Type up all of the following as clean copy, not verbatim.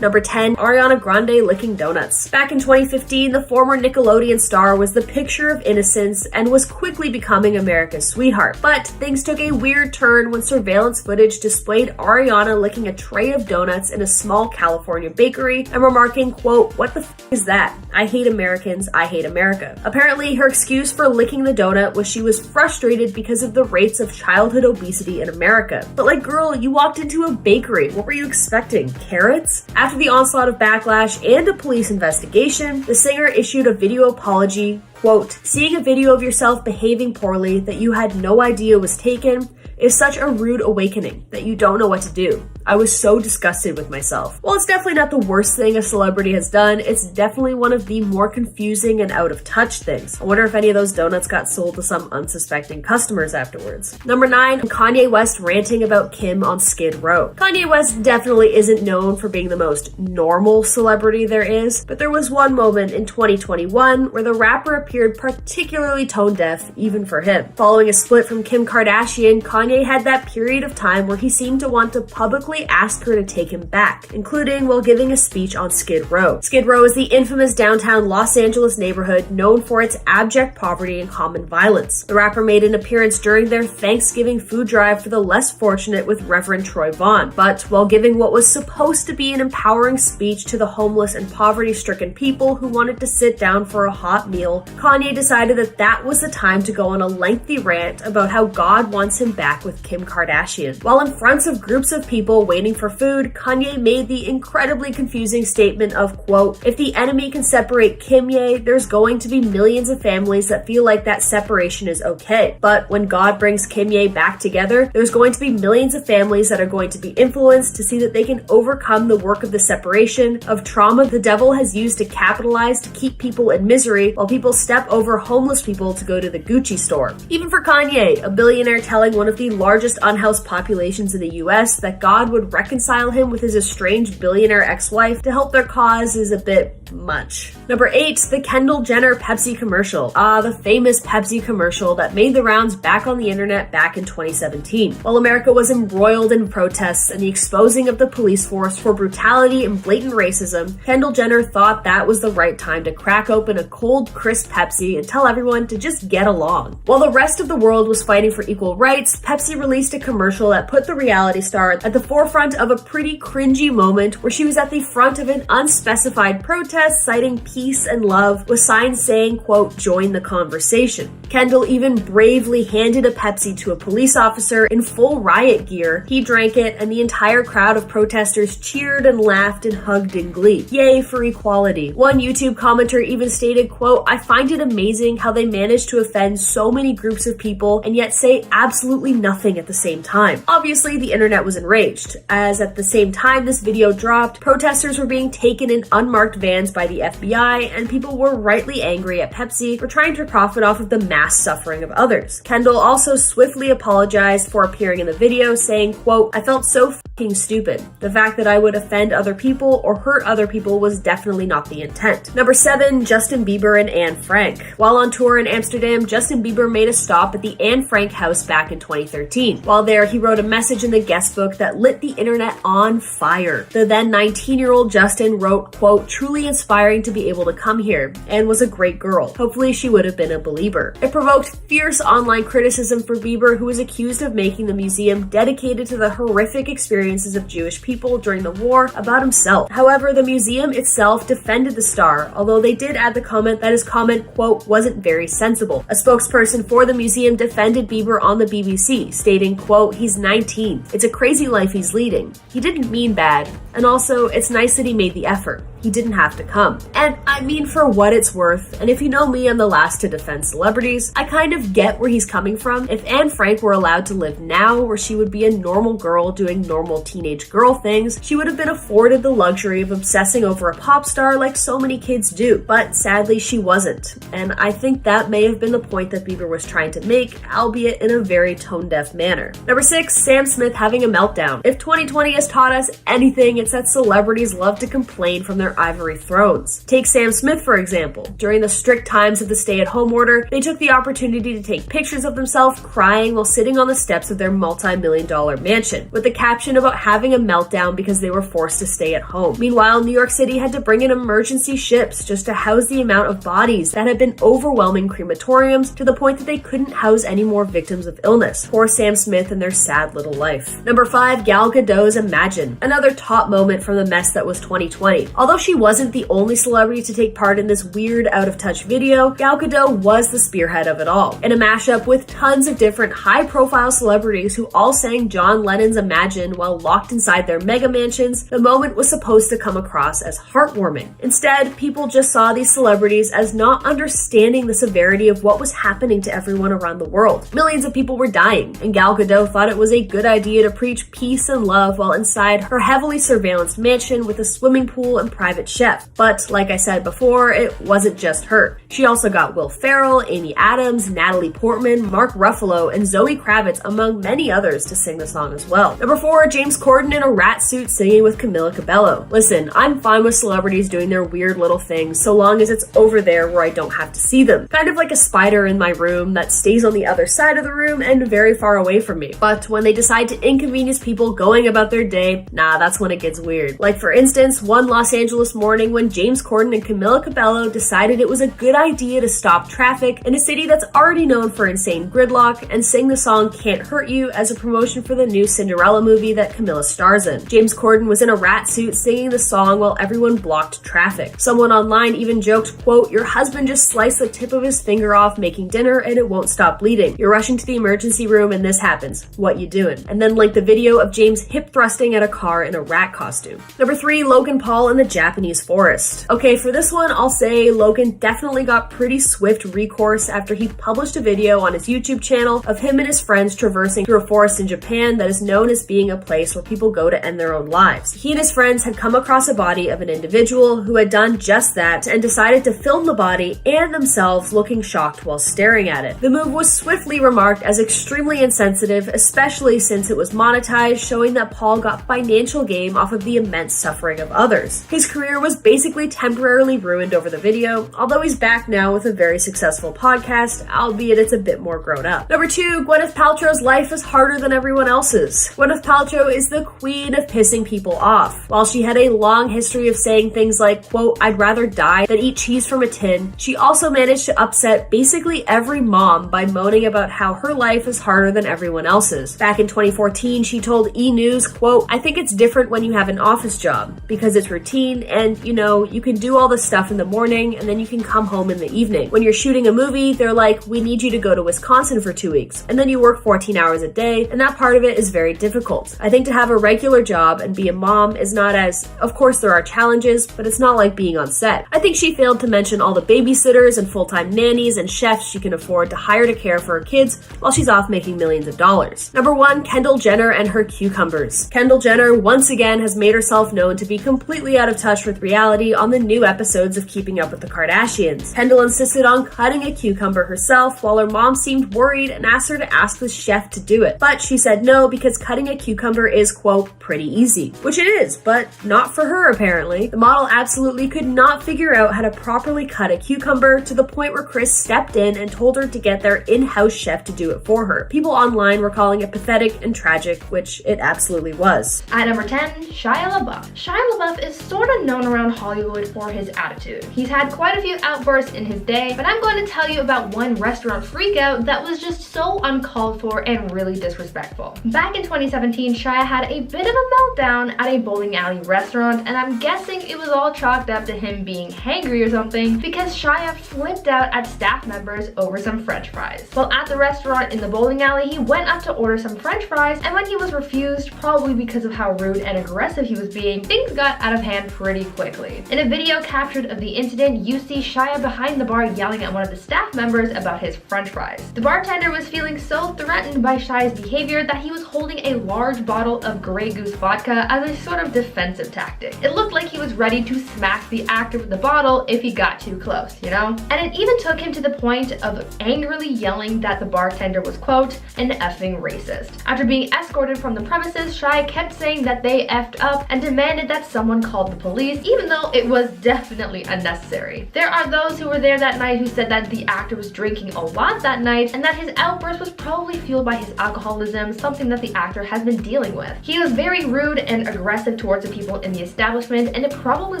Number 10, Ariana Grande licking donuts. Back in 2015, the former Nickelodeon star was the picture of innocence and was quickly becoming America's sweetheart. But things took a weird turn when surveillance footage displayed Ariana licking a tray of donuts in a small California bakery and remarking, quote, "What the f is that? I hate Americans, I hate America." Apparently, her excuse for licking the donut was she was frustrated because of the rates of childhood obesity in America. But like, girl, you walked into a bakery. What were you expecting? Carrots? After the onslaught of backlash and a police investigation, the singer issued a video apology. Quote, "Seeing a video of yourself behaving poorly that you had no idea was taken is such a rude awakening that you don't know what to do. I was so disgusted with myself." While it's definitely not the worst thing a celebrity has done, it's definitely one of the more confusing and out of touch things. I wonder if any of those donuts got sold to some unsuspecting customers afterwards. Number 9, Kanye West ranting about Kim on Skid Row. Kanye West definitely isn't known for being the most normal celebrity there is, but there was one moment in 2021 where the rapper appeared particularly tone deaf even for him. Following a split from Kim Kardashian, Kanye had that period of time where he seemed to want to publicly ask her to take him back, including while giving a speech on Skid Row. Skid Row is the infamous downtown Los Angeles neighborhood known for its abject poverty and common violence. The rapper made an appearance during their Thanksgiving food drive for the less fortunate with Reverend Troy Vaughn, but while giving what was supposed to be an empowering speech to the homeless and poverty-stricken people who wanted to sit down for a hot meal, Kanye decided that that was the time to go on a lengthy rant about how God wants him back with Kim Kardashian. While in front of groups of people waiting for food, Kanye made the incredibly confusing statement of, quote, "If the enemy can separate Kimye, there's going to be millions of families that feel like that separation is okay. But when God brings Kimye back together, there's going to be millions of families that are going to be influenced to see that they can overcome the work of the separation, of trauma the devil has used to capitalize to keep people in misery while people step over homeless people to go to the Gucci store." Even for Kanye, a billionaire telling one of the largest unhoused populations in the US that God would reconcile him with his estranged billionaire ex-wife to help their cause is a bit much. Number 8, the Kendall Jenner Pepsi commercial. The famous Pepsi commercial that made the rounds back on the internet back in 2017. While America was embroiled in protests and the exposing of the police force for brutality and blatant racism, Kendall Jenner thought that was the right time to crack open a cold, crisp Pepsi and tell everyone to just get along. While the rest of the world was fighting for equal rights, Pepsi released a commercial that put the reality star at the forefront of a pretty cringy moment where she was at the front of an unspecified protest citing peace and love with signs saying, quote, "Join the conversation." Kendall even bravely handed a Pepsi to a police officer in full riot gear. He drank it and the entire crowd of protesters cheered and laughed and hugged in glee. Yay for equality. One YouTube commenter even stated, quote, "I find it amazing how they managed to offend so many groups of people and yet say absolutely nothing at the same time." Obviously, the internet was enraged, as at the same time this video dropped, protesters were being taken in unmarked vans by the FBI, and people were rightly angry at Pepsi for trying to profit off of the mass suffering of others. Kendall also swiftly apologized for appearing in the video, saying, quote, "I felt so fucking stupid. The fact that I would offend other people or hurt other people was definitely not the intent." Number 7, Justin Bieber and Anne Frank. While on tour in Amsterdam, Justin Bieber made a stop at the Anne Frank house back in 2013. While there, he wrote a message in the guest book that lit the internet on fire. The then 19-year-old Justin wrote, quote, "Truly inspiring to be able to come here. Anne was a great girl. Hopefully she would have been a believer." It provoked fierce online criticism for Bieber, who was accused of making the museum dedicated to the horrific experiences of Jewish people during the war about himself. However, the museum itself defended the star, although they did add the comment that his comment, quote, "wasn't very sensible." A spokesperson for the museum defended Bieber on the BBC, stating, quote, "He's 19. It's a crazy life he's leading. He didn't mean bad. And also, it's nice that he made the effort. He didn't have to come." And I mean, for what it's worth, and if you know me, I'm the last to defend celebrities, I kind of get where he's coming from. If Anne Frank were allowed to live now, where she would be a normal girl doing normal teenage girl things, she would have been afforded the luxury of obsessing over a pop star like so many kids do. But sadly, she wasn't. And I think that may have been the point that Bieber was trying to make, albeit in a very tone-deaf manner. Number 6, Sam Smith having a meltdown. If 2020 has taught us anything, it's that celebrities love to complain from their their ivory thrones. Take Sam Smith, for example. During the strict times of the stay-at-home order, they took the opportunity to take pictures of themselves crying while sitting on the steps of their multi-million-dollar mansion, with the caption about having a meltdown because they were forced to stay at home. Meanwhile, New York City had to bring in emergency ships just to house the amount of bodies that had been overwhelming crematoriums to the point that they couldn't house any more victims of illness. Poor Sam Smith and their sad little life. Number 5, Gal Gadot's Imagine. Another top moment from the mess that was 2020. Although she wasn't the only celebrity to take part in this weird, out-of-touch video, Gal Gadot was the spearhead of it all. In a mashup with tons of different high-profile celebrities who all sang John Lennon's Imagine while locked inside their mega mansions, the moment was supposed to come across as heartwarming. Instead, people just saw these celebrities as not understanding the severity of what was happening to everyone around the world. Millions of people were dying, and Gal Gadot thought it was a good idea to preach peace and love while inside her heavily surveillanced mansion with a swimming pool and private chef. But like I said before, it wasn't just her. She also got Will Ferrell, Amy Adams, Natalie Portman, Mark Ruffalo, and Zoe Kravitz, among many others, to sing the song as well. Number 4, James Corden in a rat suit singing with Camila Cabello. Listen, I'm fine with celebrities doing their weird little things so long as it's over there where I don't have to see them. Kind of like a spider in my room that stays on the other side of the room and very far away from me. But when they decide to inconvenience people going about their day, nah, that's when it gets weird. Like for instance, one Los Angeles morning when James Corden and Camila Cabello decided it was a good idea to stop traffic in a city that's already known for insane gridlock and sing the song Can't Hurt You as a promotion for the new Cinderella movie that Camila stars in. James Corden was in a rat suit singing the song while everyone blocked traffic. Someone online even joked, quote, "Your husband just sliced the tip of his finger off making dinner and it won't stop bleeding. You're rushing to the emergency room and this happens. What you doing?" And then linked the video of James hip thrusting at a car in a rat costume. Number 3, Logan Paul in the Japanese forest. Okay, for this one, I'll say Logan definitely got pretty swift recourse after he published a video on his YouTube channel of him and his friends traversing through a forest in Japan that is known as being a place where people go to end their own lives. He and his friends had come across a body of an individual who had done just that and decided to film the body and themselves looking shocked while staring at it. The move was swiftly remarked as extremely insensitive, especially since it was monetized, showing that Paul got financial gain off of the immense suffering of others. His career was basically temporarily ruined over the video, although he's back now with a very successful podcast, albeit it's a bit more grown up. Number 2, Gwyneth Paltrow's life is harder than everyone else's. Gwyneth Paltrow is the queen of pissing people off. While she had a long history of saying things like, quote, "I'd rather die than eat cheese from a tin," she also managed to upset basically every mom by moaning about how her life is harder than everyone else's. Back in 2014, she told E! News, quote, "I think it's different when you have an office job because it's routine and, you can do all the stuff in the morning and then you can come home in the evening. When you're shooting a movie, they're like, we need you to go to Wisconsin for 2 weeks and then you work 14 hours a day and that part of it is very difficult. I think to have a regular job and be a mom is not as, of course there are challenges, but it's not like being on set." I think she failed to mention all the babysitters and full-time nannies and chefs she can afford to hire to care for her kids while she's off making millions of dollars. Number 1, Kendall Jenner and her cucumbers. Kendall Jenner once again has made herself known to be completely out of touch with reality on the new episodes of Keeping Up with the Kardashians. Kendall insisted on cutting a cucumber herself while her mom seemed worried and asked her to ask the chef to do it. But she said no because cutting a cucumber is, quote, "pretty easy." Which it is, but not for her apparently. The model absolutely could not figure out how to properly cut a cucumber to the point where Chris stepped in and told her to get their in-house chef to do it for her. People online were calling it pathetic and tragic, which it absolutely was. At number 10, Shia LaBeouf. Shia LaBeouf is sort of known around Hollywood for his attitude. He's had quite a few outbursts in his day, but I'm going to tell you about one restaurant freakout that was just so uncalled for and really disrespectful. Back in 2017, Shia had a bit of a meltdown at a bowling alley restaurant, and I'm guessing it was all chalked up to him being hangry or something because Shia flipped out at staff members over some french fries. While at the restaurant in the bowling alley, he went up to order some french fries, and when he was refused, probably because of how rude and aggressive he was being, things got out of hand pretty quickly. In a video captured of the incident, you see Shia behind the bar yelling at one of the staff members about his french fries. The bartender was feeling so threatened by Shia's behavior that he was holding a large bottle of Grey Goose vodka as a sort of defensive tactic. It looked like he was ready to smack the actor with the bottle if he got too close, And it even took him to the point of angrily yelling that the bartender was, quote, "an effing racist." After being escorted from the premises, Shia kept saying that they effed up and demanded that someone called the police police, even though it was definitely unnecessary. There are those who were there that night who said that the actor was drinking a lot that night and that his outburst was probably fueled by his alcoholism, something that the actor has been dealing with. He was very rude and aggressive towards the people in the establishment, and it probably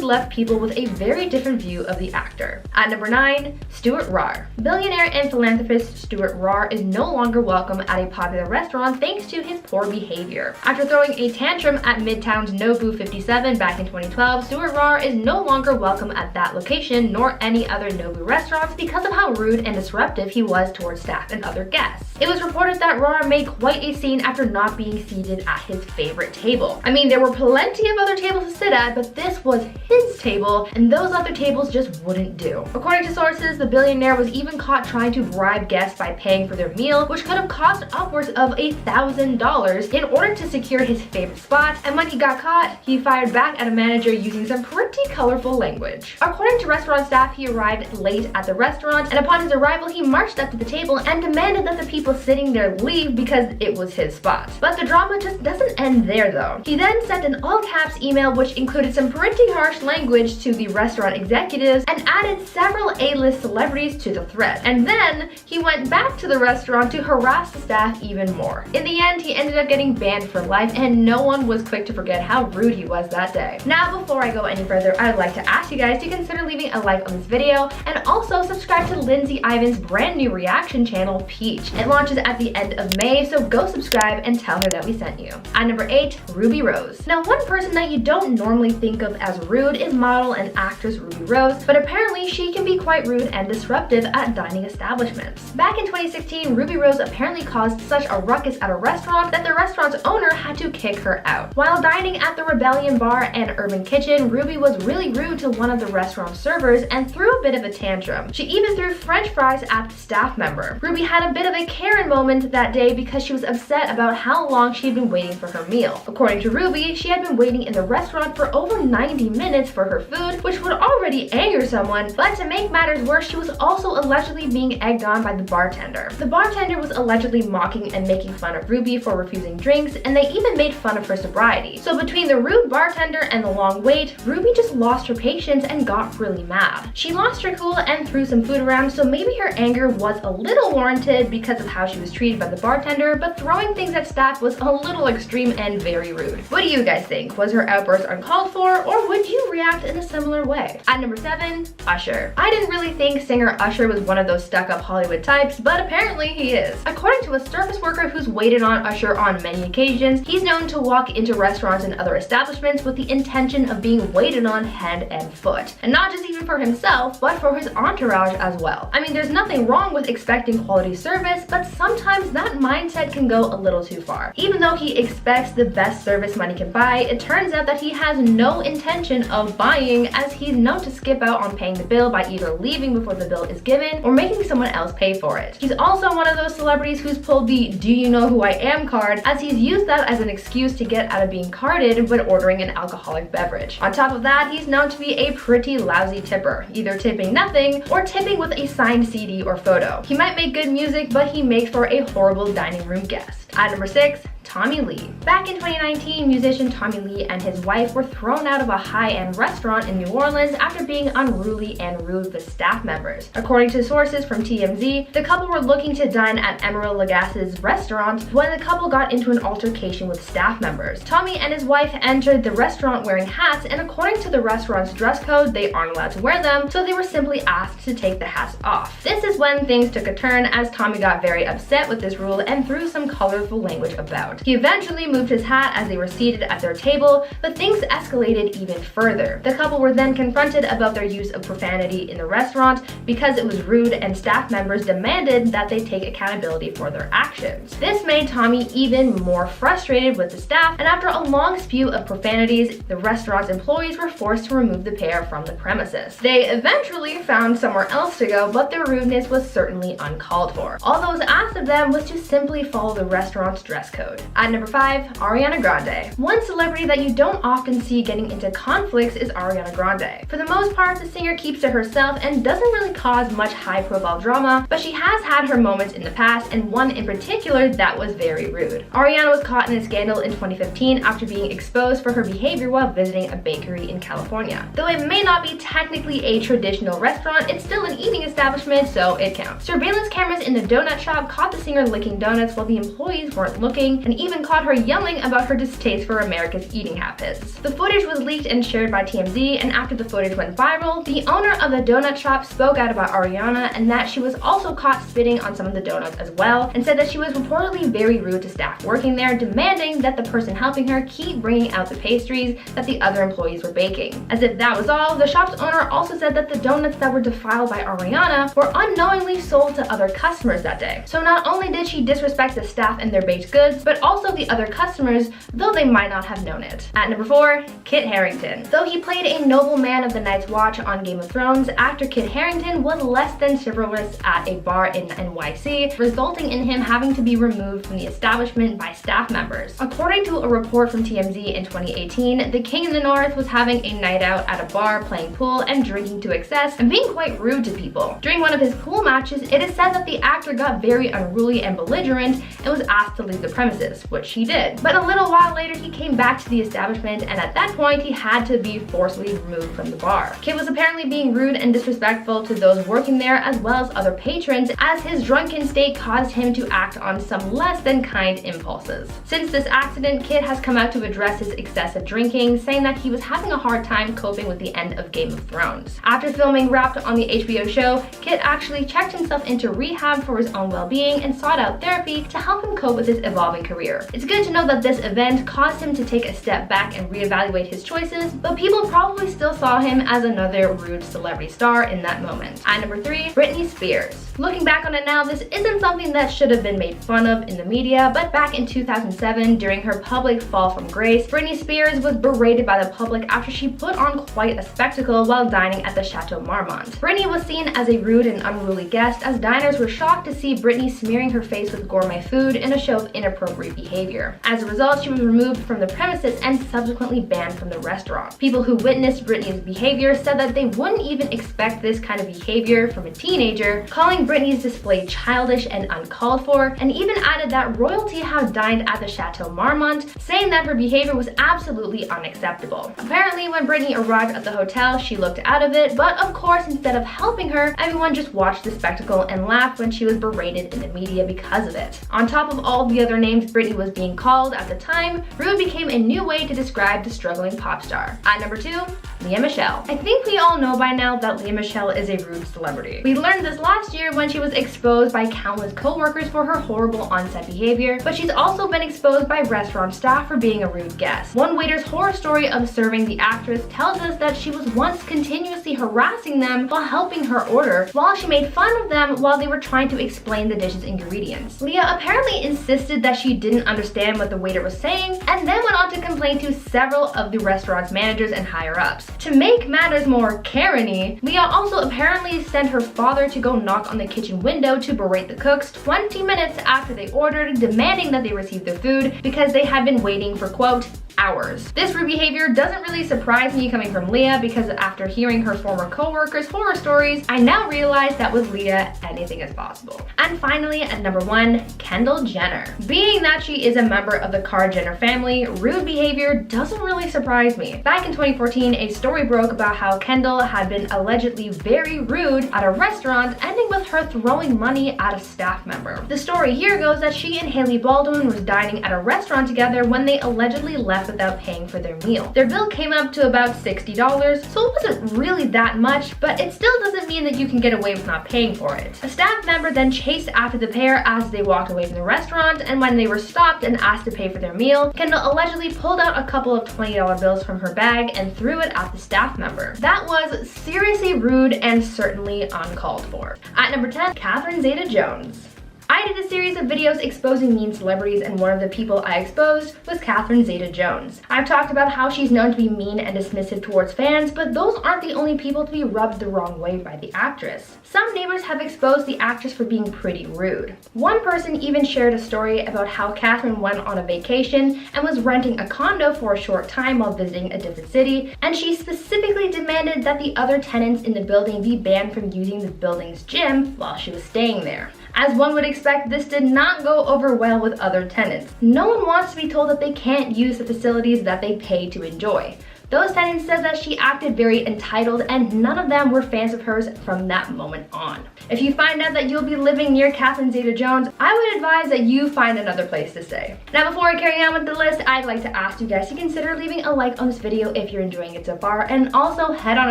left people with a very different view of the actor. At number 9, Stuart Rahr. Billionaire and philanthropist Stuart Rahr is no longer welcome at a popular restaurant thanks to his poor behavior. After throwing a tantrum at Midtown's Nobu 57 back in 2012, Stuart Rahr is no longer welcome at that location nor any other Nobu restaurants because of how rude and disruptive he was towards staff and other guests. It was reported that Rahr made quite a scene after not being seated at his favorite table. I mean, there were plenty of other tables to sit at, but this was his table, and those other tables just wouldn't do. According to sources, the billionaire was even caught trying to bribe guests by paying for their meal, which could have cost upwards of $1,000 in order to secure his favorite spot, and when he got caught, he fired back at a manager using some pretty colorful language. According to restaurant staff, he arrived late at the restaurant, and upon his arrival, he marched up to the table and demanded that the people sitting there leave because it was his spot. But the drama just doesn't end there though. He then sent an all-caps email which included some pretty harsh language to the restaurant executives and added several A-list celebrities to the thread. And then he went back to the restaurant to harass the staff even more. In the end, he ended up getting banned for life, and no one was quick to forget how rude he was that day. Now, before I go any further, I would like to ask you guys to consider leaving a like on this video and also subscribe to Lindsay Ivan's brand new reaction channel, Peach. It launches at the end of May, so go subscribe and tell her that we sent you. At number 8, Ruby Rose. Now, one person that you don't normally think of as rude is model and actress Ruby Rose, but apparently she can be quite rude and disruptive at dining establishments. Back in 2016, Ruby Rose apparently caused such a ruckus at a restaurant that the restaurant's owner had to kick her out. While dining at the Rebellion Bar and Urban Kitchen, Ruby was really rude to one of the restaurant servers and threw a bit of a tantrum. She even threw french fries at the staff member. Ruby had a bit of a Karen moment that day because she was upset about how long she had been waiting for her meal. According to Ruby, she had been waiting in the restaurant for over 90 minutes for her food, which would already anger someone, but to make matters worse, she was also allegedly being egged on by the bartender. The bartender was allegedly mocking and making fun of Ruby for refusing drinks, and they even made fun of her sobriety. So between the rude bartender and the long wait, Ruby just lost her patience and got really mad. She lost her cool and threw some food around, so maybe her anger was a little warranted because of how she was treated by the bartender, but throwing things at staff was a little extreme and very rude. What do you guys think? Was her outburst uncalled for, or would you react in a similar way? At number 7, Usher. I didn't really think singer Usher was one of those stuck-up Hollywood types, but apparently he is. According to a service worker who's waited on Usher on many occasions, he's known to walk into restaurants and other establishments with the intention of being waited on hand and foot. And not just even for himself, but for his entourage as well. I mean, there's nothing wrong with expecting quality service, but sometimes that mindset can go a little too far. Even though he expects the best service money can buy, it turns out that he has no intention of buying, as he's known to skip out on paying the bill by either leaving before the bill is given or making someone else pay for it. He's also one of those celebrities who's pulled the "do you know who I am" card, as he's used that as an excuse to get out of being carded when ordering an alcoholic beverage. On top of that, he's known to be a pretty lousy tipper, either tipping nothing or tipping with a signed CD or photo. He might make good music, but he makes for a horrible dining room guest. At number 6, Tommy Lee. Back in 2019, musician Tommy Lee and his wife were thrown out of a high-end restaurant in New Orleans after being unruly and rude with staff members. According to sources from TMZ, the couple were looking to dine at Emeril Lagasse's restaurant when the couple got into an altercation with staff members. Tommy and his wife entered the restaurant wearing hats, and according to the restaurant's dress code, they aren't allowed to wear them, so they were simply asked to take the hats off. This is when things took a turn, as Tommy got very upset with this rule and threw some colorful language about. He eventually moved his hat as they were seated at their table, but things escalated even further. The couple were then confronted about their use of profanity in the restaurant because it was rude, and staff members demanded that they take accountability for their actions. This made Tommy even more frustrated with the staff, and after a long spew of profanities, the restaurant's employees were forced to remove the pair from the premises. They eventually found somewhere else to go, but their rudeness was certainly uncalled for. All that was asked of them was to simply follow the restaurant's dress code. At number 5, Ariana Grande. One celebrity that you don't often see getting into conflicts is Ariana Grande. For the most part, the singer keeps to herself and doesn't really cause much high-profile drama, but she has had her moments in the past, and one in particular that was very rude. Ariana was caught in a scandal in 2015 after being exposed for her behavior while visiting a bakery in California. Though it may not be technically a traditional restaurant, it's still an eating establishment, so it counts. Surveillance cameras in the donut shop caught the singer licking donuts while the employees weren't looking, and even caught her yelling about her distaste for America's eating habits. The footage was leaked and shared by TMZ, and after the footage went viral, the owner of the donut shop spoke out about Ariana and that she was also caught spitting on some of the donuts as well, and said that she was reportedly very rude to staff working there, demanding that the person helping her keep bringing out the pastries that the other employees were baking. As if that was all, the shop's owner also said that the donuts that were defiled by Ariana were unknowingly sold to other customers that day. So not only did she disrespect the staff and their baked goods, but also the other customers, though they might not have known it. At number 4, Kit Harington. Though he played a noble man of the Night's Watch on Game of Thrones, actor Kit Harington was less than chivalrous at a bar in NYC, resulting in him having to be removed from the establishment by staff members. According to a report from TMZ in 2018, the King in the North was having a night out at a bar playing pool and drinking to excess and being quite rude to people. During one of his pool matches, it is said that the actor got very unruly and belligerent and was asked to leave the premises, which he did. But a little while later, he came back to the establishment, and at that point, he had to be forcibly removed from the bar. Kit was apparently being rude and disrespectful to those working there as well as other patrons, as his drunken state caused him to act on some less than kind impulses. Since this accident, Kit has come out to address his excessive drinking, saying that he was having a hard time coping with the end of Game of Thrones. After filming wrapped on the HBO show, Kit actually checked himself into rehab for his own well-being and sought out therapy to help him cope with his evolving career. It's good to know that this event caused him to take a step back and reevaluate his choices, but people probably still saw him as another rude celebrity star in that moment. At number 3, Britney Spears. Looking back on it now, this isn't something that should have been made fun of in the media, but back in 2007, during her public fall from grace, Britney Spears was berated by the public after she put on quite a spectacle while dining at the Chateau Marmont. Britney was seen as a rude and unruly guest, as diners were shocked to see Britney smearing her face with gourmet food in a show of inappropriate behavior. As a result, she was removed from the premises and subsequently banned from the restaurant. People who witnessed Britney's behavior said that they wouldn't even expect this kind of behavior from a teenager, calling Britney's display childish and uncalled for, and even added that royalty had dined at the Chateau Marmont, saying that her behavior was absolutely unacceptable. Apparently, when Britney arrived at the hotel, she looked out of it, but of course, instead of helping her, everyone just watched the spectacle and laughed when she was berated in the media because of it. On top of all the other names Britney was being called at the time, rude became a new way to describe the struggling pop star. At number 2, Lea Michele. I think we all know by now that Lea Michele is a rude celebrity. We learned this last year when she was exposed by countless co-workers for her horrible on-set behavior, but she's also been exposed by restaurant staff for being a rude guest. One waiter's horror story of serving the actress tells us that she was once continuously harassing them while helping her order, while she made fun of them while they were trying to explain the dish's ingredients. Lea apparently insisted that she didn't understand what the waiter was saying, and then went on to complain to several of the restaurant's managers and higher-ups. To make matters more Karen-y, Lea also apparently sent her father to go knock on the kitchen window to berate the cooks 20 minutes after they ordered, demanding that they receive their food because they had been waiting for, quote, hours. This rude behavior doesn't really surprise me coming from Lea, because after hearing her former co-workers' horror stories, I now realize that with Lea, anything is possible. And finally, at number 1, Kendall Jenner. Being that she is a member of the Jenner family, rude behavior doesn't really surprise me. Back in 2014, a story broke about how Kendall had been allegedly very rude at a restaurant, ending with her throwing money at a staff member. The story here goes that she and Hailey Baldwin was dining at a restaurant together when they allegedly left without paying for their meal. Their bill came up to about $60, so it wasn't really that much, but it still doesn't mean that you can get away with not paying for it. A staff member then chased after the pair as they walked away from the restaurant, and when they were stopped and asked to pay for their meal, Kendall allegedly pulled out a couple of $20 bills from her bag and threw it at the staff member. That was seriously rude and certainly uncalled for. At number 10, Catherine Zeta-Jones. I did a series of videos exposing mean celebrities, and one of the people I exposed was Catherine Zeta-Jones. I've talked about how she's known to be mean and dismissive towards fans, but those aren't the only people to be rubbed the wrong way by the actress. Some neighbors have exposed the actress for being pretty rude. One person even shared a story about how Catherine went on a vacation and was renting a condo for a short time while visiting a different city, and she specifically demanded that the other tenants in the building be banned from using the building's gym while she was staying there. As one would expect, this did not go over well with other tenants. No one wants to be told that they can't use the facilities that they pay to enjoy. Those tenants said that she acted very entitled, and none of them were fans of hers from that moment on. If you find out that you'll be living near Catherine Zeta-Jones, I would advise that you find another place to stay. Now, before I carry on with the list, I'd like to ask you guys to consider leaving a like on this video if you're enjoying it so far, and also head on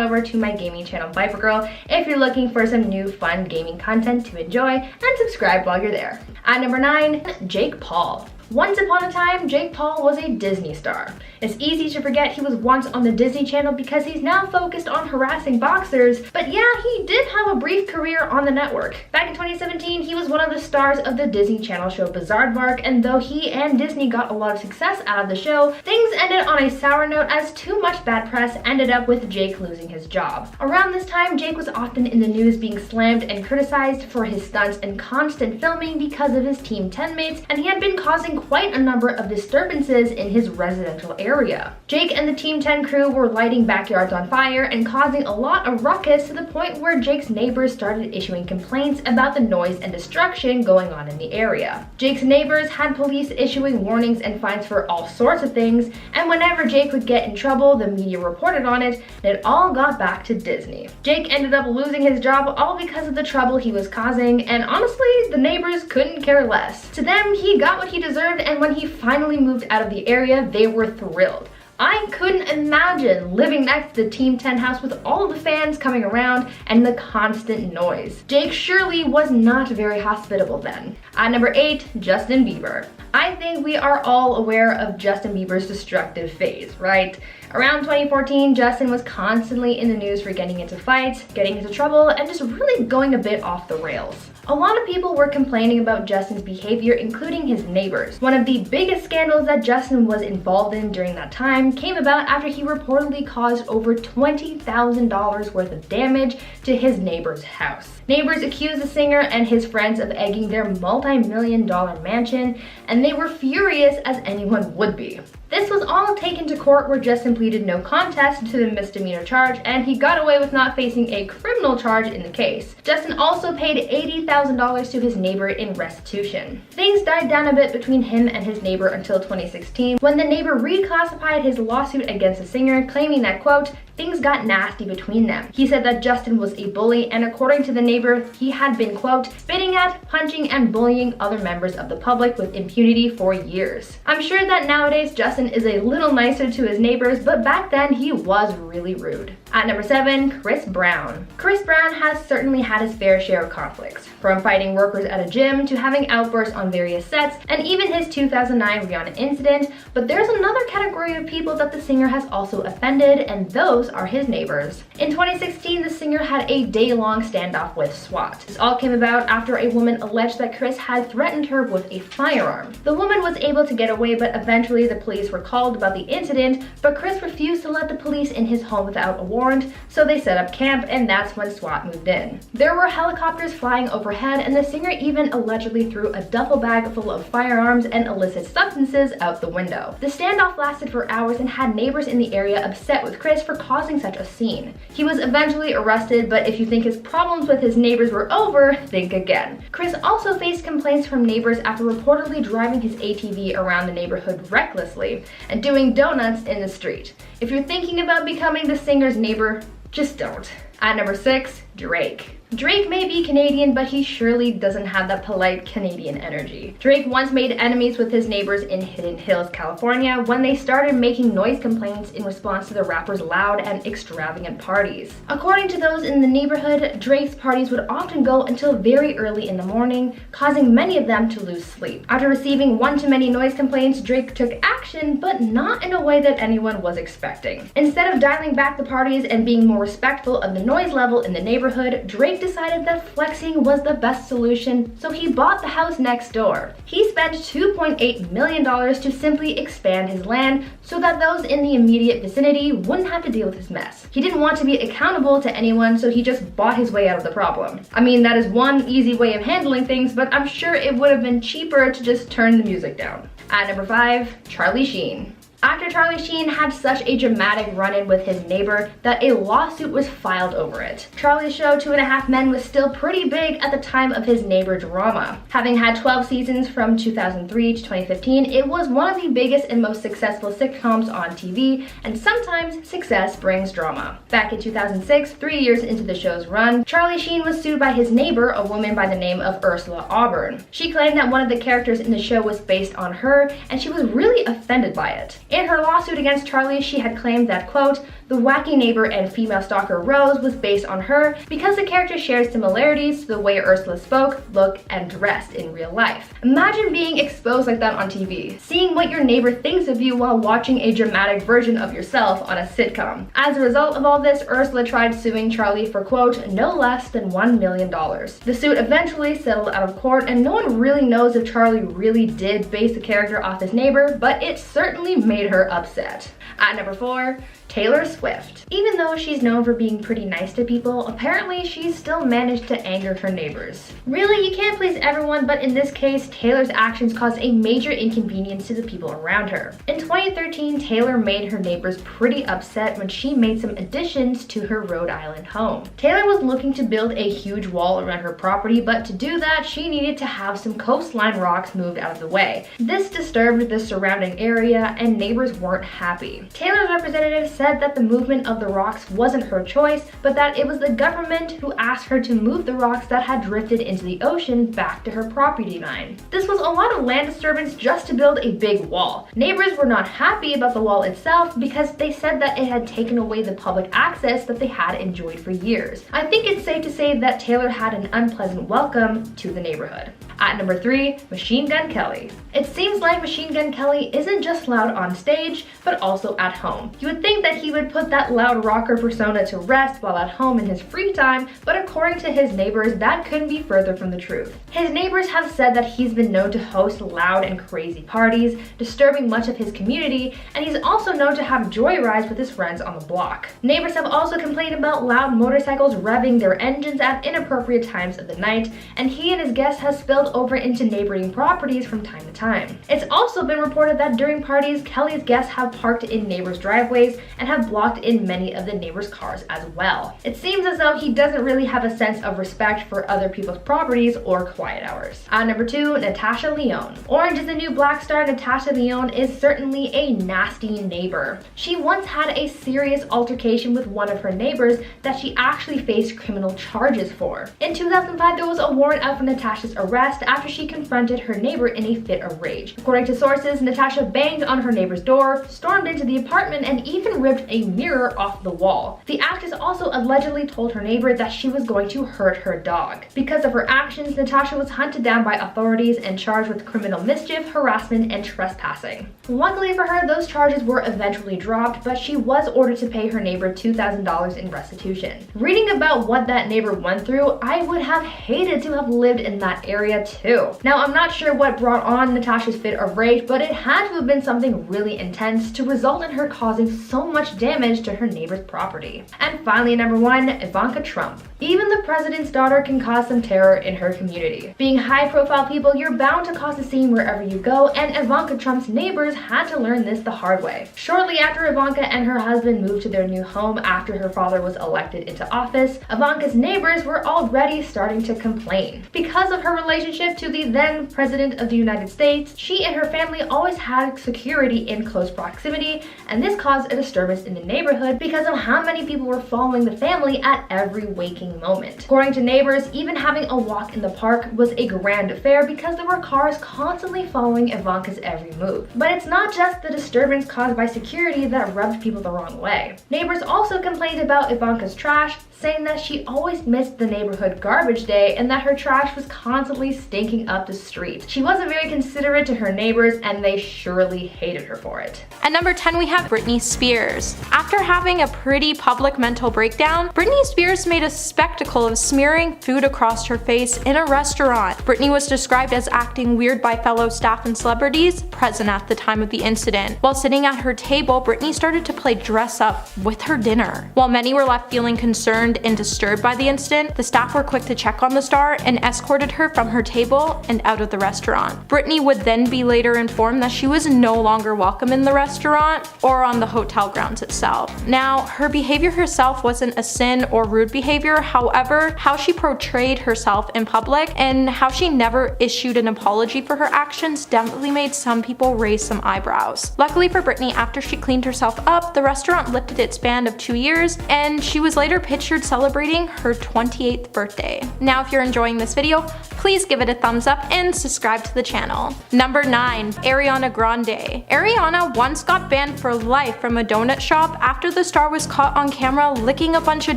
over to my gaming channel, Viper Girl, if you're looking for some new fun gaming content to enjoy, and subscribe while you're there. At number 9, Jake Paul. Once upon a time, Jake Paul was a Disney star. It's easy to forget he was once on the Disney Channel because he's now focused on harassing boxers, but yeah, he did have a brief career on the network. Back in 2017, he was one of the stars of the Disney Channel show Bizaardvark, and though he and Disney got a lot of success out of the show, things ended on a sour note as too much bad press ended up with Jake losing his job. Around this time, Jake was often in the news being slammed and criticized for his stunts and constant filming because of his Team 10 mates, and he had been causing quite a number of disturbances in his residential area. Jake and the Team 10 crew were lighting backyards on fire and causing a lot of ruckus to the point where Jake's neighbors started issuing complaints about the noise and destruction going on in the area. Jake's neighbors had police issuing warnings and fines for all sorts of things, and whenever Jake would get in trouble, the media reported on it, and it all got back to Disney. Jake ended up losing his job all because of the trouble he was causing, and honestly, the neighbors couldn't care less. To them, he got what he deserved, and when he finally moved out of the area, they were thrilled. I couldn't imagine living next to the Team 10 house with all the fans coming around and the constant noise. Jake surely was not very hospitable then. At number 8, Justin Bieber. I think we are all aware of Justin Bieber's destructive phase, right? Around 2014, Justin was constantly in the news for getting into fights, getting into trouble, and just really going a bit off the rails. A lot of people were complaining about Justin's behavior, including his neighbors. One of the biggest scandals that Justin was involved in during that time came about after he reportedly caused over $20,000 worth of damage to his neighbor's house. Neighbors accused the singer and his friends of egging their multi-million-dollar mansion, and they were furious as anyone would be. This was all taken to court where Justin pleaded no contest to the misdemeanor charge, and he got away with not facing a criminal charge in the case. Justin also paid $80,000 to his neighbor in restitution. Things died down a bit between him and his neighbor until 2016, when the neighbor reclassified his lawsuit against the singer, claiming that, quote, things got nasty between them. He said that Justin was a bully, and according to the neighbor, he had been, quote, spitting at, punching, and bullying other members of the public with impunity for years. I'm sure that nowadays Justin is a little nicer to his neighbors, but back then he was really rude. At number 7, Chris Brown. Chris Brown has certainly had his fair share of conflicts, from fighting workers at a gym to having outbursts on various sets, and even his 2009 Rihanna incident, but there's another category of people that the singer has also offended, and those are his neighbors. In 2016, the singer had a day-long standoff with SWAT. This all came about after a woman alleged that Chris had threatened her with a firearm. The woman was able to get away, but eventually the police were called about the incident, but Chris refused to let the police in his home without a warrant, so they set up camp, and that's when SWAT moved in. There were helicopters flying overhead, and the singer even allegedly threw a duffel bag full of firearms and illicit substances out the window. The standoff lasted for hours and had neighbors in the area upset with Chris for causing such a scene. He was eventually arrested, but if you think his problems with his neighbors were over, think again. Chris also faced complaints from neighbors after reportedly driving his ATV around the neighborhood recklessly and doing donuts in the street. If you're thinking about becoming the singer's neighbor, just don't. At number 6, Drake. Drake may be Canadian, but he surely doesn't have that polite Canadian energy. Drake once made enemies with his neighbors in Hidden Hills, California, when they started making noise complaints in response to the rapper's loud and extravagant parties. According to those in the neighborhood, Drake's parties would often go until very early in the morning, causing many of them to lose sleep. After receiving one too many noise complaints, Drake took action, but not in a way that anyone was expecting. Instead of dialing back the parties and being more respectful of the noise level in the neighborhood, Drake decided that flexing was the best solution, so he bought the house next door. He spent $2.8 million to simply expand his land so that those in the immediate vicinity wouldn't have to deal with his mess. He didn't want to be accountable to anyone, so he just bought his way out of the problem. I mean, that is one easy way of handling things, but I'm sure it would have been cheaper to just turn the music down. At number 5, Charlie Sheen. Actor Charlie Sheen had such a dramatic run-in with his neighbor that a lawsuit was filed over it. Charlie's show 2.5 Men was still pretty big at the time of his neighbor drama. Having had 12 seasons from 2003 to 2015, it was one of the biggest and most successful sitcoms on TV, and sometimes success brings drama. Back in 2006, 3 years into the show's run, Charlie Sheen was sued by his neighbor, a woman by the name of Ursula Auburn. She claimed that one of the characters in the show was based on her, and she was really offended by it. In her lawsuit against Charlie, she had claimed that, quote, the wacky neighbor and female stalker Rose was based on her because the character shares similarities to the way Ursula spoke, looked, and dressed in real life. Imagine being exposed like that on TV, seeing what your neighbor thinks of you while watching a dramatic version of yourself on a sitcom. As a result of all this, Ursula tried suing Charlie for, quote, no less than $1 million. The suit eventually settled out of court, and no one really knows if Charlie really did base the character off his neighbor, but it certainly made her upset. At number 4, Taylor Swift. Even though she's known for being pretty nice to people, apparently she's still managed to anger her neighbors. Really, you can't please everyone, but in this case, Taylor's actions caused a major inconvenience to the people around her. In 2013, Taylor made her neighbors pretty upset when she made some additions to her Rhode Island home. Taylor was looking to build a huge wall around her property, but to do that, she needed to have some coastline rocks moved out of the way. This disturbed the surrounding area, and neighbors weren't happy. Taylor's representative said that the movement of the rocks wasn't her choice, but that it was the government who asked her to move the rocks that had drifted into the ocean back to her property line. This was a lot of land disturbance just to build a big wall. Neighbors were not happy about the wall itself because they said that it had taken away the public access that they had enjoyed for years. I think it's safe to say that Taylor had an unpleasant welcome to the neighborhood. At number 3, Machine Gun Kelly. It seems like Machine Gun Kelly isn't just loud on stage, but also at home. You would think that he would put that loud rocker persona to rest while at home in his free time, but according to his neighbors, that couldn't be further from the truth. His neighbors have said that he's been known to host loud and crazy parties, disturbing much of his community, and he's also known to have joyrides with his friends on the block. Neighbors have also complained about loud motorcycles revving their engines at inappropriate times of the night, and he and his guests have spilled over into neighboring properties from time to time. It's also been reported that during parties, Kelly's guests have parked in neighbors' driveways and have blocked in many of the neighbors' cars as well. It seems as though he doesn't really have a sense of respect for other people's properties or quiet hours. At number 2, Natasha Lyonne. Orange is the New Black star Natasha Lyonne is certainly a nasty neighbor. She once had a serious altercation with one of her neighbors that she actually faced criminal charges for. In 2005, there was a warrant out for Natasha's arrest after she confronted her neighbor in a fit of rage. According to sources, Natasha banged on her neighbor's door, stormed into the apartment, and even ripped a mirror off the wall. The actress also allegedly told her neighbor that she was going to hurt her dog. Because of her actions, Natasha was hunted down by authorities and charged with criminal mischief, harassment, and trespassing. Luckily for her, those charges were eventually dropped, but she was ordered to pay her neighbor $2,000 in restitution. Reading about what that neighbor went through, I would have hated to have lived in that area too. Now, I'm not sure what brought on Natasha's fit of rage, but it had to have been something really intense to result in her causing so much damage to her neighbor's property. And finally, number 1, Ivanka Trump. Even the president's daughter can cause some terror in her community. Being high-profile people, you're bound to cause a scene wherever you go, and Ivanka Trump's neighbors had to learn this the hard way. Shortly after Ivanka and her husband moved to their new home after her father was elected into office, Ivanka's neighbors were already starting to complain. Because of her relationship to the then President of the United States, she and her family always had security in close proximity, and this caused a disturbance in the neighborhood because of how many people were following the family at every waking moment. According to neighbors, even having a walk in the park was a grand affair because there were cars constantly following Ivanka's every move. But it's not just the disturbance caused by security that rubbed people the wrong way. Neighbors also complained about Ivanka's trash, saying that she always missed the neighborhood garbage day and that her trash was constantly stinking up the street. She wasn't very considerate to her neighbors, and they surely hated her for it. At number 10, we have Britney Spears. After having a pretty public mental breakdown, Britney Spears made a spectacle of smearing food across her face in a restaurant. Britney was described as acting weird by fellow staff and celebrities present at the time of the incident. While sitting at her table, Britney started to play dress up with her dinner. While many were left feeling concerned and disturbed by the incident, the staff were quick to check on the star and escorted her from her table and out of the restaurant. Britney would then be later informed that she was no longer welcome in the restaurant or on the hotel grounds itself. Now, her behavior herself wasn't a sin or rude behavior, however, how she portrayed herself in public and how she never issued an apology for her actions definitely made some people raise some eyebrows. Luckily for Britney, after she cleaned herself up, the restaurant lifted its ban of 2 years, and she was later pictured celebrating her 28th birthday. Now, if you're enjoying this video, please give it a thumbs up and subscribe to the channel. Number 9. Ariana Grande. Ariana once got banned for life from a donut shop after the star was caught on camera licking a bunch of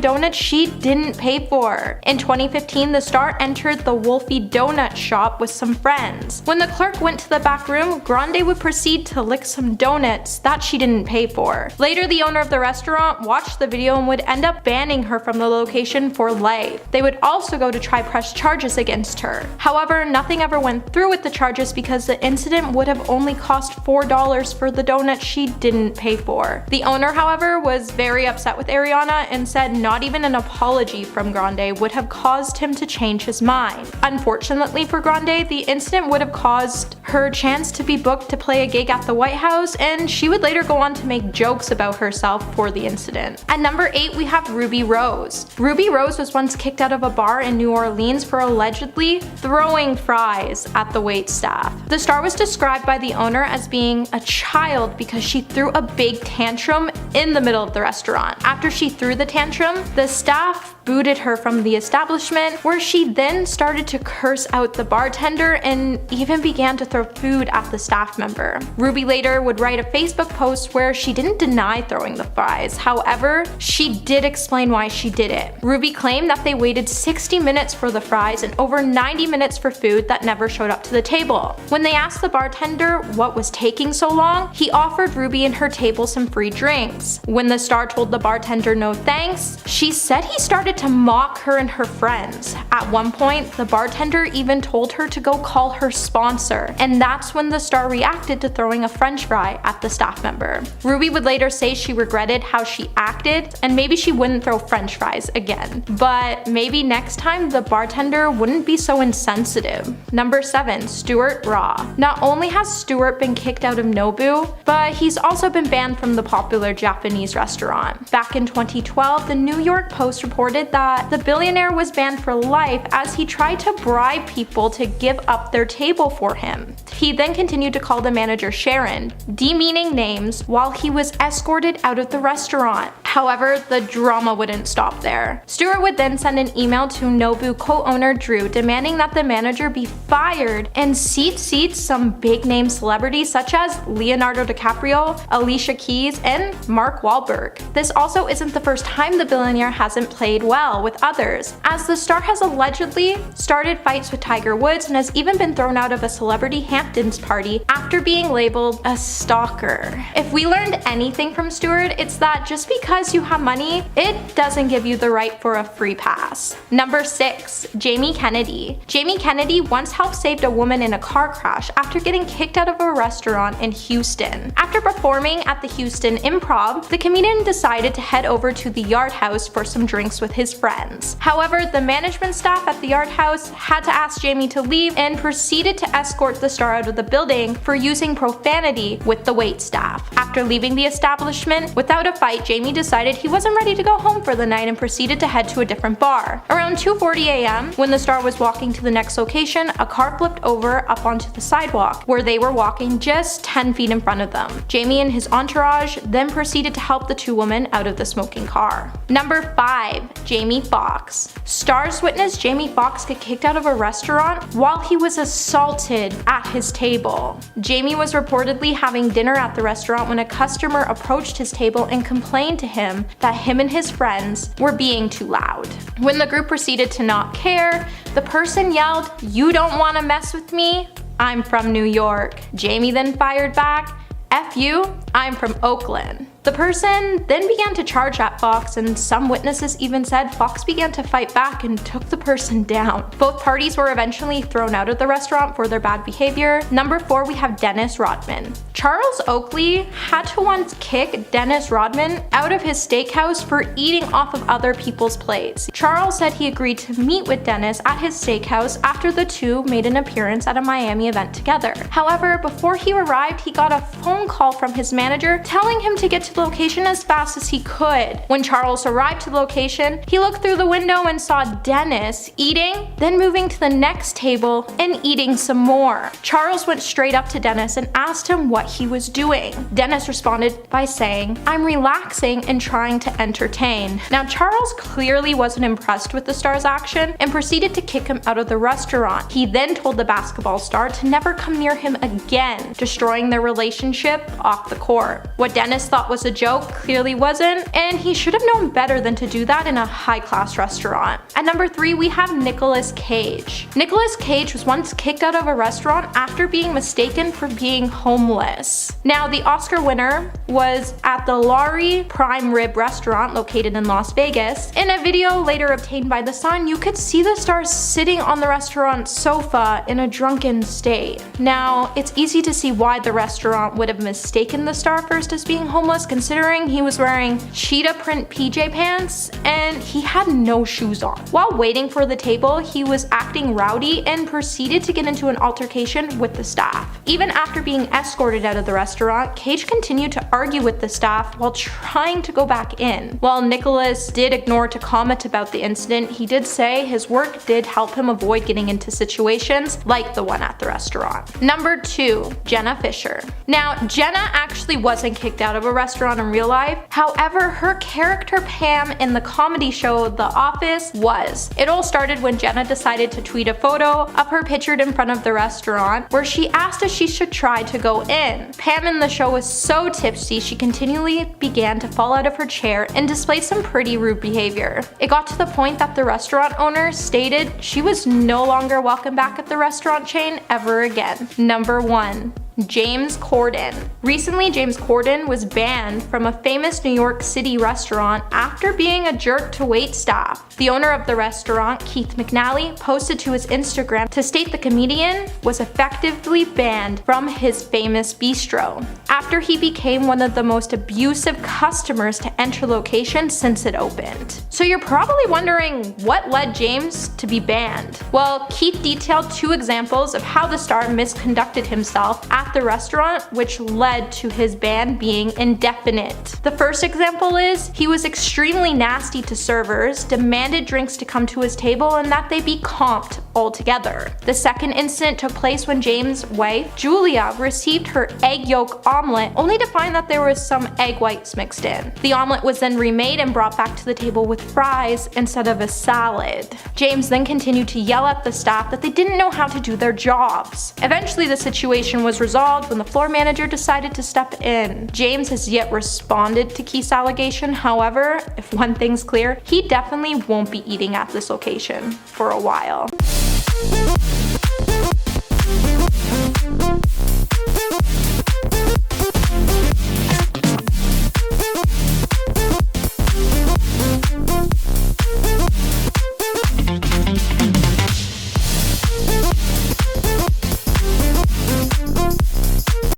donuts she didn't pay for. In 2015, the star entered the Wolfie Donut shop with some friends. When the clerk went to the back room, Grande would proceed to lick some donuts that she didn't pay for. Later, the owner of the restaurant watched the video and would end up banning her from the location for life. They would also go to try press charges against her. However, nothing ever went through with the charges because the incident would have only cost $4 for the donut she didn't pay for. The owner, however, was very upset with Ariana and said not even an apology from Grande would have caused him to change his mind. Unfortunately for Grande, the incident would have caused her chance to be booked to play a gig at the White House, and she would later go on to make jokes about herself for the incident. At number 8, we have Ruby Rose. Ruby Rose was once kicked out of a bar in New Orleans for allegedly throwing fries at the waitstaff. The star was described by the owner as being a child because she threw a big tantrum in the middle of the restaurant. After she threw the tantrum, the staff booted her from the establishment, where she then started to curse out the bartender and even began to throw food at the staff member. Ruby later would write a Facebook post where she didn't deny throwing the fries. However, she did explain why she did it. Ruby claimed that they waited 60 minutes for the fries and over 90 minutes for food that never showed up to the table. When they asked the bartender what was taking so long, he offered Ruby and her table some free drinks. When the star told the bartender no thanks, she said he started to mock her and her friends. At one point, the bartender even told her to go call her sponsor, and that's when the star reacted to throwing a french fry at the staff member. Ruby would later say she regretted how she acted and maybe she wouldn't throw french fries again. But maybe next time the bartender wouldn't be so insensitive. Number 7. Stuart Raw. Not only has Stuart been kicked out of Nobu, but he's also been banned from the popular Japanese restaurant. Back in 2012, the New York Post reported that the billionaire was banned for life as he tried to bribe people to give up their table for him. He then continued to call the manager Sharon, demeaning names, while he was escorted out of the restaurant. However, the drama wouldn't stop there. Stuart would then send an email to Nobu co-owner Drew demanding that the manager be fired and seat some big name celebrities such as Leonardo DiCaprio, Alicia Keys, and Mark Wahlberg. This also isn't the first time the billionaire hasn't played well with others, as the star has allegedly started fights with Tiger Woods and has even been thrown out of a celebrity Hamptons party after being labeled a stalker. If we learned anything from Stuart, it's that just because you have money, it doesn't give you the right for a free pass. Number 6. Jamie Kennedy. Jamie Kennedy once helped save a woman in a car crash after getting kicked out of a restaurant in Houston. After performing at the Houston Improv, the comedian decided to head over to the Yard House for some drinks with his friends. However, the management staff at the Yard House had to ask Jamie to leave and proceeded to escort the star out of the building for using profanity with the waitstaff. After leaving the establishment without a fight, Jamie decided decided he wasn't ready to go home for the night and proceeded to head to a different bar. Around 2:40 a.m., when the star was walking to the next location, a car flipped over up onto the sidewalk, where they were walking just 10 feet in front of them. Jamie and his entourage then proceeded to help the two women out of the smoking car. Number 5. Jamie Foxx. Stars witnessed Jamie Foxx get kicked out of a restaurant while he was assaulted at his table. Jamie was reportedly having dinner at the restaurant when a customer approached his table and complained to him that him and his friends were being too loud. When the group proceeded to not care, the person yelled, "You don't want to mess with me? I'm from New York." Jamie then fired back, "F you, I'm from Oakland." The person then began to charge at Foxx, and some witnesses even said Foxx began to fight back and took the person down. Both parties were eventually thrown out of the restaurant for their bad behavior. Number 4, we have Dennis Rodman. Charles Oakley had to once kick Dennis Rodman out of his steakhouse for eating off of other people's plates. Charles said he agreed to meet with Dennis at his steakhouse after the two made an appearance at a Miami event together. However, before he arrived, he got a phone call from his manager telling him to get to the location as fast as he could. When Charles arrived to the location, he looked through the window and saw Dennis eating, then moving to the next table and eating some more. Charles went straight up to Dennis and asked him what he was doing. Dennis responded by saying, "I'm relaxing and trying to entertain." Now, Charles clearly wasn't impressed with the star's action and proceeded to kick him out of the restaurant. He then told the basketball star to never come near him again, destroying their relationship off the court. What Dennis thought was a joke clearly wasn't, and he should have known better than to do that in a high-class restaurant. At number 3, we have Nicolas Cage. Nicolas Cage was once kicked out of a restaurant after being mistaken for being homeless. Now, the Oscar winner was at the Laurie Prime Rib restaurant located in Las Vegas. In a video later obtained by The Sun, you could see the star sitting on the restaurant sofa in a drunken state. Now, it's easy to see why the restaurant would have mistaken the star first as being homeless, considering he was wearing cheetah print PJ pants and he had no shoes on. While waiting for the table, he was acting rowdy and proceeded to get into an altercation with the staff. Even after being escorted out of the restaurant, Cage continued to argue with the staff while trying to go back in. While Nicholas did ignore to comment about the incident, he did say his work did help him avoid getting into situations like the one at the restaurant. Number 2, Jenna Fisher. Now, Jenna actually wasn't kicked out of a restaurant in real life. However, her character Pam in the comedy show The Office was. It all started when Jenna decided to tweet a photo of her pictured in front of the restaurant where she asked if she should try to go in. Pam in the show was so tipsy she continually began to fall out of her chair and displayed some pretty rude behavior. It got to the point that the restaurant owner stated she was no longer welcome back at the restaurant chain ever again. Number 1, James Corden. Recently, James Corden was banned from a famous New York City restaurant after being a jerk to wait staff. The owner of the restaurant, Keith McNally, posted to his Instagram to state the comedian was effectively banned from his famous bistro after he became one of the most abusive customers to enter location since it opened. So you're probably wondering what led James to be banned. Well, Keith detailed 2 examples of how the star misconducted himself at the restaurant, which led to his ban being indefinite. The first example is he was extremely nasty to servers, demanded drinks to come to his table, and that they be comped altogether. The second incident took place when James' wife, Julia, received her egg yolk omelet only to find that there was some egg whites mixed in. The omelet was then remade and brought back to the table with fries instead of a salad. James then continued to yell at the staff that they didn't know how to do their jobs. Eventually, the situation was resolved when the floor manager decided to step in. James has yet responded to Keith's allegation. However, if one thing's clear, he definitely won't be eating at this location for a while.